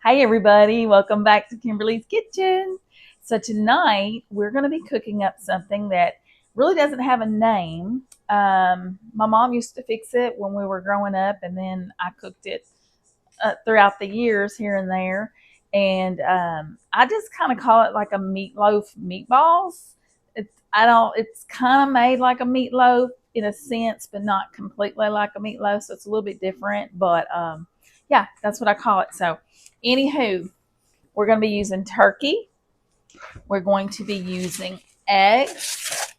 Hi everybody, welcome back to Kimberly's Kitchen. So tonight we're going to be cooking up something that really doesn't have a name. My mom used to fix it when we were growing up, and then I cooked it throughout the years here and there. And I just kind of call it like a meatloaf meatballs. It's kind of made like a meatloaf in a sense, but not completely like a meatloaf. So it's a little bit different. But yeah, that's what I call it. So, anywho, we're going to be using turkey. We're going to be using eggs.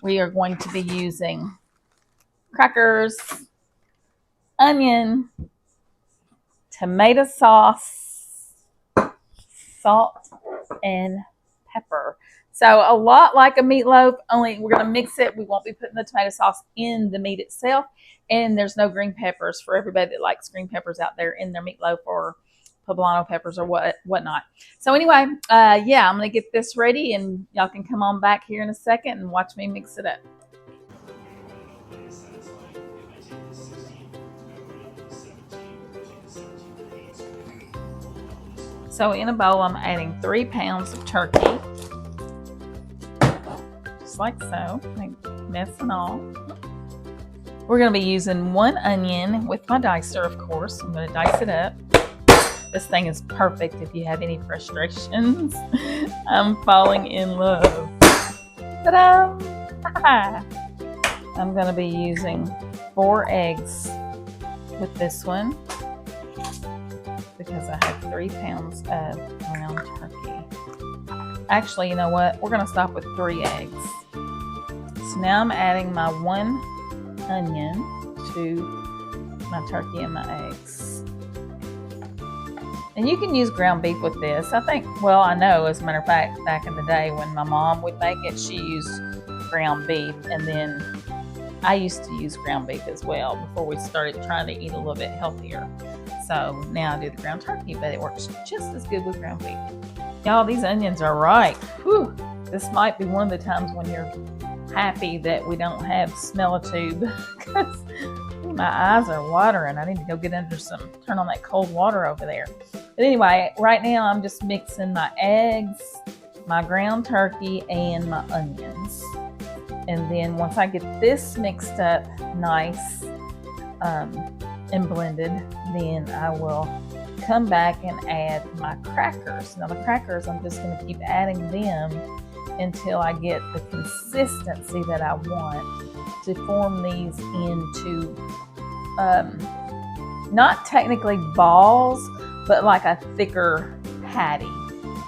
We are going to be using crackers, onion, tomato sauce, salt, and pepper. So a lot like a meatloaf, only we're going to mix it. We won't be putting the tomato sauce in the meat itself. And there's no green peppers for everybody that likes green peppers out there in their meatloaf, or poblano peppers or whatnot. So anyway, yeah, I'm going to get this ready, and y'all can come on back here in a second and watch me mix it up. So in a bowl, I'm adding 3 pounds of turkey, just like so, mess and all. We're going to be using 1 onion with my dicer, of course. I'm going to dice it up. This thing is perfect if you have any frustrations. I'm falling in love. Ta-da! I'm going to be using 4 eggs with this one because I have 3 pounds of ground turkey. Actually, you know what? We're going to stop with 3 eggs. So now I'm adding my 1 onion to my turkey and my eggs. And you can use ground beef with this. I know, as a matter of fact, back in the day when my mom would make it, she used ground beef. And then I used to use ground beef as well before we started trying to eat a little bit healthier. So now I do the ground turkey, but it works just as good with ground beef. Y'all, these onions are ripe. Whew. This might be one of the times when you're happy that we don't have smell-a-tube because my eyes are watering. I need to go get under turn on that cold water over there. But anyway, right now I'm just mixing my eggs, my ground turkey, and my onions. And then once I get this mixed up nice and blended, then I will come back and add my crackers. Now the crackers, I'm just going to keep adding them until I get the consistency that I want to form these into not technically balls, but like a thicker patty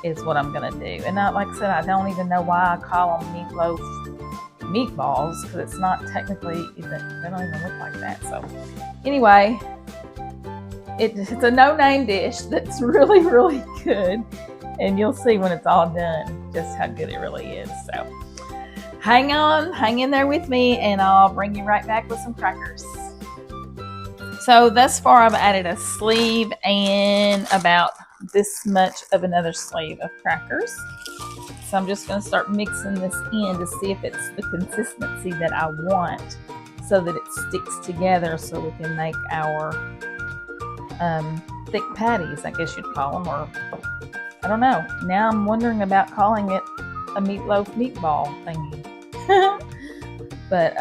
is what I'm going to do. And like I said, I don't even know why I call them meatloaf meatballs, because it's not technically even, they don't even look like that. So anyway, it's a no-name dish that's really, really good. And you'll see when it's all done just how good it really is. So hang in there with me, and I'll bring you right back with some crackers. So thus far I've added a sleeve and about this much of another sleeve of crackers. So I'm just going to start mixing this in to see if it's the consistency that I want, so that it sticks together, so we can make our thick patties, I guess you'd call them, or I don't know. Now I'm wondering about calling it a meatloaf meatball thingy. But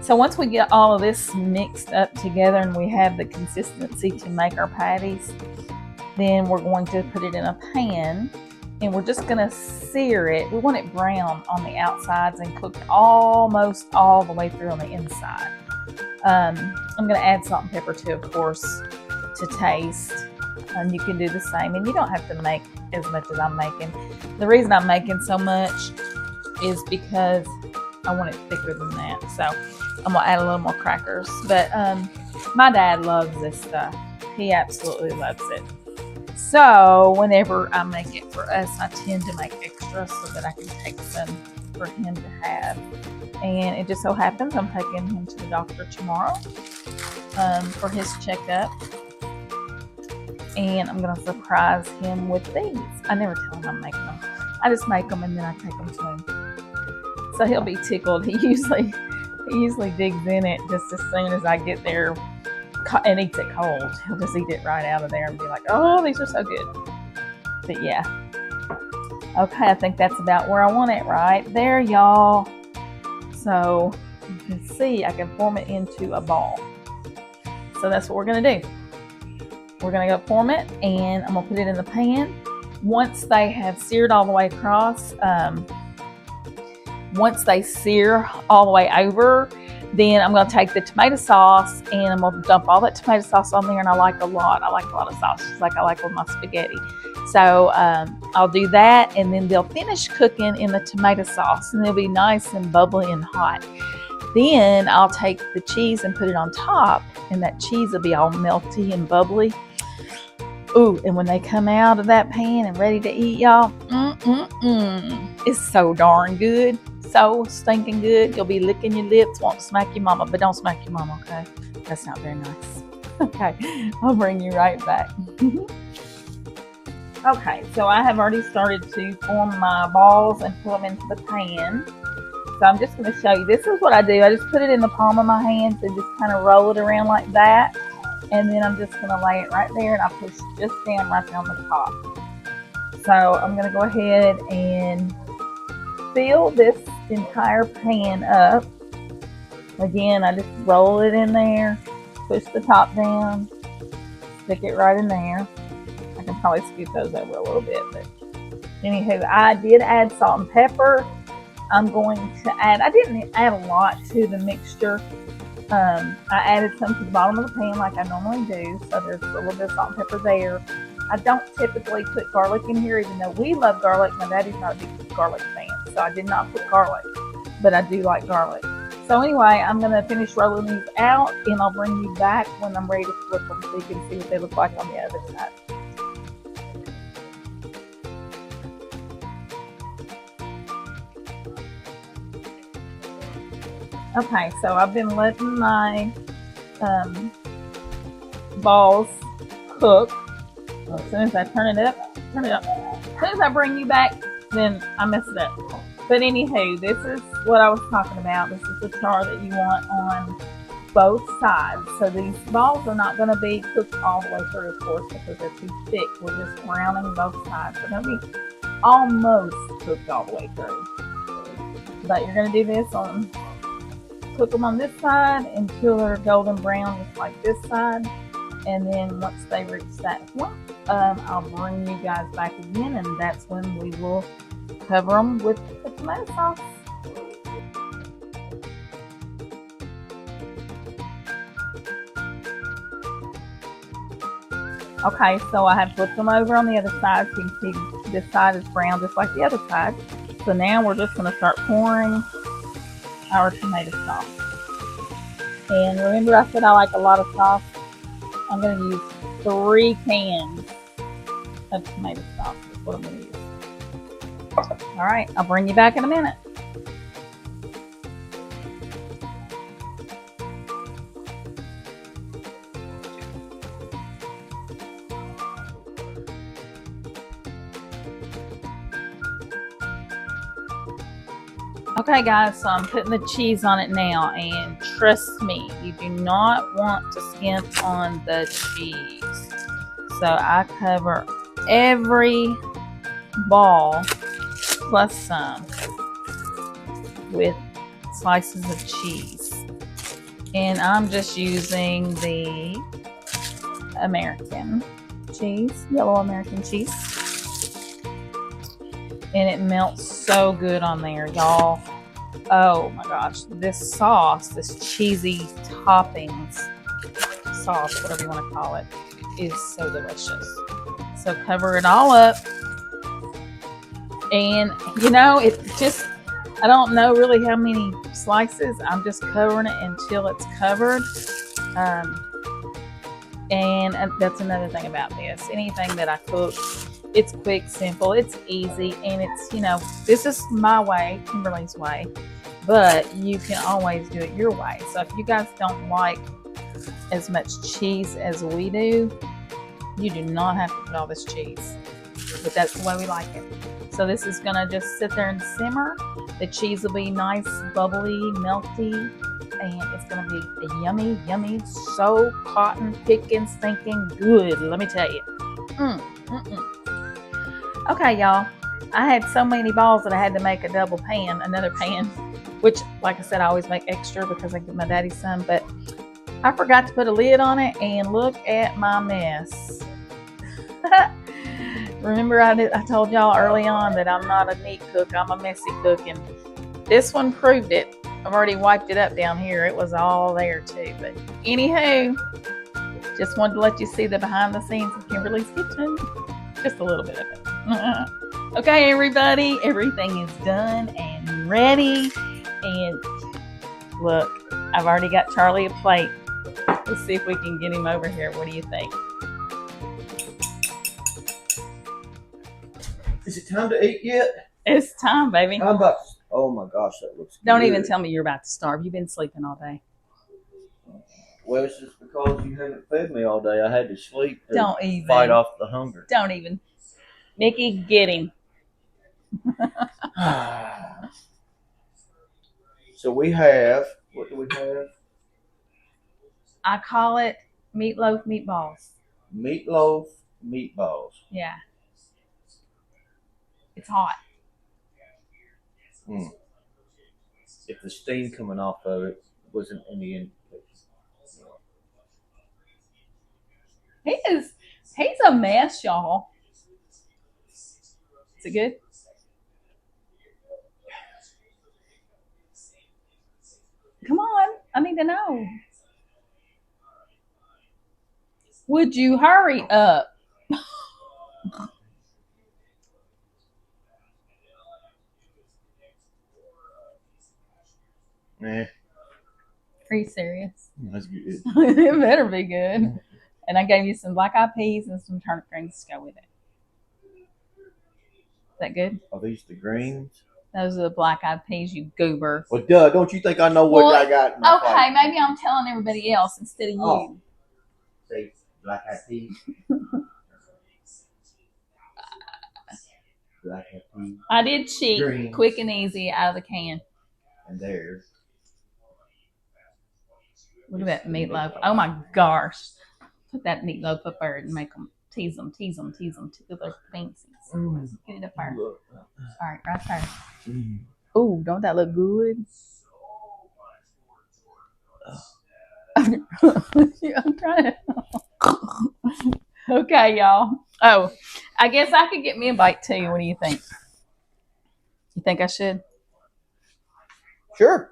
so once we get all of this mixed up together and we have the consistency to make our patties, then we're going to put it in a pan, and we're just going to sear it. We want it brown on the outsides and cooked almost all the way through on the inside. I'm going to add salt and pepper too, of course, to taste. And you can do the same, and you don't have to make as much as I'm making. The reason I'm making so much is because I want it thicker than that. So I'm going to add a little more crackers. But my dad loves this stuff. He absolutely loves it. So whenever I make it for us, I tend to make extra so that I can take some for him to have. And it just so happens I'm taking him to the doctor tomorrow for his checkup. And I'm going to surprise him with these. I never tell him I'm making them. I just make them and then I take them to him. So he'll be tickled. He usually digs in it just as soon as I get there and eats it cold. He'll just eat it right out of there and be like, oh, these are so good. But yeah. Okay, I think that's about where I want it right there, y'all. So you can see I can form it into a ball. So that's what we're gonna do. We're gonna go form it, and I'm gonna put it in the pan. Once they have seared all the way across, once they sear all the way over, then I'm gonna take the tomato sauce and I'm gonna dump all that tomato sauce on there, and I like a lot of sauce, just like I like with my spaghetti. So I'll do that, and then they'll finish cooking in the tomato sauce, and they'll be nice and bubbly and hot. Then I'll take the cheese and put it on top, and that cheese will be all melty and bubbly. Ooh, and when they come out of that pan and ready to eat, y'all, it's so darn good. So stinking good. You'll be licking your lips, want to smack your mama, but don't smack your mama, okay? That's not very nice. Okay, I'll bring you right back. Okay, so I have already started to form my balls and put them into the pan. So I'm just going to show you. This is what I do. I just put it in the palm of my hands and just kind of roll it around like that. And then I'm just going to lay it right there, and I push just down right there on the top. So I'm going to go ahead and fill this entire pan up. Again, I just roll it in there, push the top down, stick it right in there. I can probably scoot those over a little bit, but anywho, I did add salt and pepper. I'm going to add, I didn't add a lot to the mixture. I added some to the bottom of the pan like I normally do, so there's a little bit of salt and pepper there. I don't typically put garlic in here, even though we love garlic. My daddy's not a big garlic fan, so I did not put garlic, but I do like garlic. So anyway, I'm going to finish rolling these out, and I'll bring you back when I'm ready to flip them so you can see what they look like on the other side. Okay, so I've been letting my balls cook. As soon as I turn it up. As soon as I bring you back, then I mess it up. But anywho, this is what I was talking about. This is the char that you want on both sides. So these balls are not going to be cooked all the way through, of course, because they're too thick. We're just browning both sides. So they'll be almost cooked all the way through. But you're going to do this on, cook them on this side until they're golden brown, just like this side. And then once they reach that point, I'll bring you guys back again, and that's when we will cover them with the tomato sauce. Okay, so I have flipped them over on the other side, so you can see this side is brown just like the other side. So now we're just going to start pouring our tomato sauce. And remember I said I like a lot of sauce? I'm going to use 3 cans of tomato sauce. That's what I'm going to use. All right, I'll bring you back in a minute. Okay guys, so I'm putting the cheese on it now, and trust me, you do not want to skimp on the cheese. So I cover every ball plus some with slices of cheese. And I'm just using the American cheese, yellow American cheese. And it melts so good on there, y'all. Oh my gosh, this sauce, this cheesy toppings sauce, whatever you want to call it, is so delicious. So cover it all up. And you know, it just, I don't know really how many slices. I'm just covering it until it's covered. And that's another thing about this. Anything that I cook, it's quick, simple, it's easy, and it's, you know, this is my way, Kimberly's way, but you can always do it your way. So if you guys don't like as much cheese as we do, you do not have to put all this cheese, but that's the way we like it. So this is gonna just sit there and simmer. The cheese will be nice, bubbly, melty, and it's going to be a yummy, yummy, so cotton picking, stinking good. Let me tell you. Okay, y'all. I had so many balls that I had to make a double pan, another pan, which, like I said, I always make extra because I get my daddy some, but I forgot to put a lid on it, and look at my mess. Remember, I told y'all early on that I'm not a neat cook, I'm a messy cook, and this one proved it. I've already wiped it up down here. It was all there too, but anywho, just wanted to let you see the behind the scenes of Kimberly's kitchen. Just a little bit of it. Okay, everybody, everything is done and ready. And look, I've already got Charlie a plate. Let's see if we can get him over here. What do you think? Is it time to eat yet? It's time, baby. I'm about to, oh my gosh, that looks good. Don't even tell me you're about to starve. You've been sleeping all day. Well, it's just because you haven't fed me all day. I had to sleep to Don't even fight off the hunger. Don't even. Nikki, get him. So we have, what do we have? I call it meatloaf meatballs. Meatloaf meatballs. Yeah. It's hot. If the steam coming off of it wasn't in the end. He's a mess, y'all. Is it good? Come on, I need to know. Would you hurry up? Nah. Are you serious? That's good. It better be good. And I gave you some black-eyed peas and some turnip greens to go with it. Is that good? Are these the greens? Those are the black-eyed peas, you goober. Well, duh, don't you think I know what I got in my okay, plate? Maybe I'm telling everybody else instead of you. Oh. Say black-eyed peas. Black-eyed peas. I did cheat. Greens. Quick and easy out of the can. And there's. Look at that meatloaf. Oh my gosh. Put that meatloaf up there and make them, tease them, tickle their fancies. Get it up there. All right, right there. Oh, don't that look good? I'm trying to. Okay, y'all. Oh, I guess I could get me a bite too. What do you think? You think I should? Sure.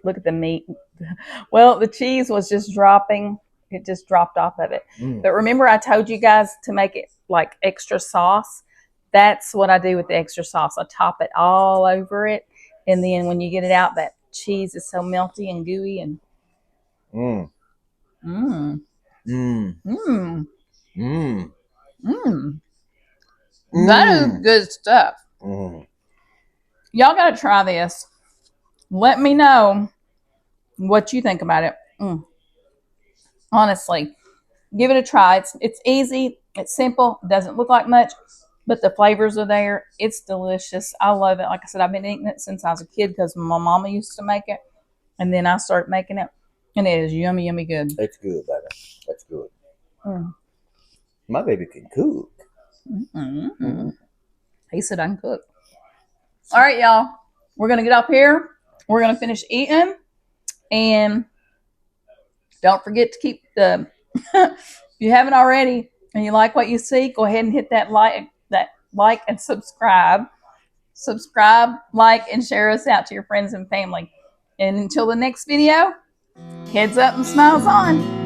Look at the meat. Well, the cheese was just dropping. It just dropped off of it. But remember I told you guys to make it like extra sauce? That's what I do with the extra sauce. I top it all over it. And then when you get it out, that cheese is so melty and gooey and That is good stuff. Y'all got to try this. Let me know what you think about it. Honestly, give it a try. It's easy. It's simple. It doesn't look like much, but the flavors are there. It's delicious. I love it. Like I said, I've been eating it since I was a kid because my mama used to make it, and then I started making it, and it is yummy, yummy good. That's good, baby. That's good. My baby can cook. He said I can cook. All right, y'all. We're going to get up here. We're going to finish eating. And don't forget to keep the, if you haven't already and you like what you see, go ahead and hit that like and subscribe. Subscribe, like, and share us out to your friends and family. And until the next video, heads up and smiles on.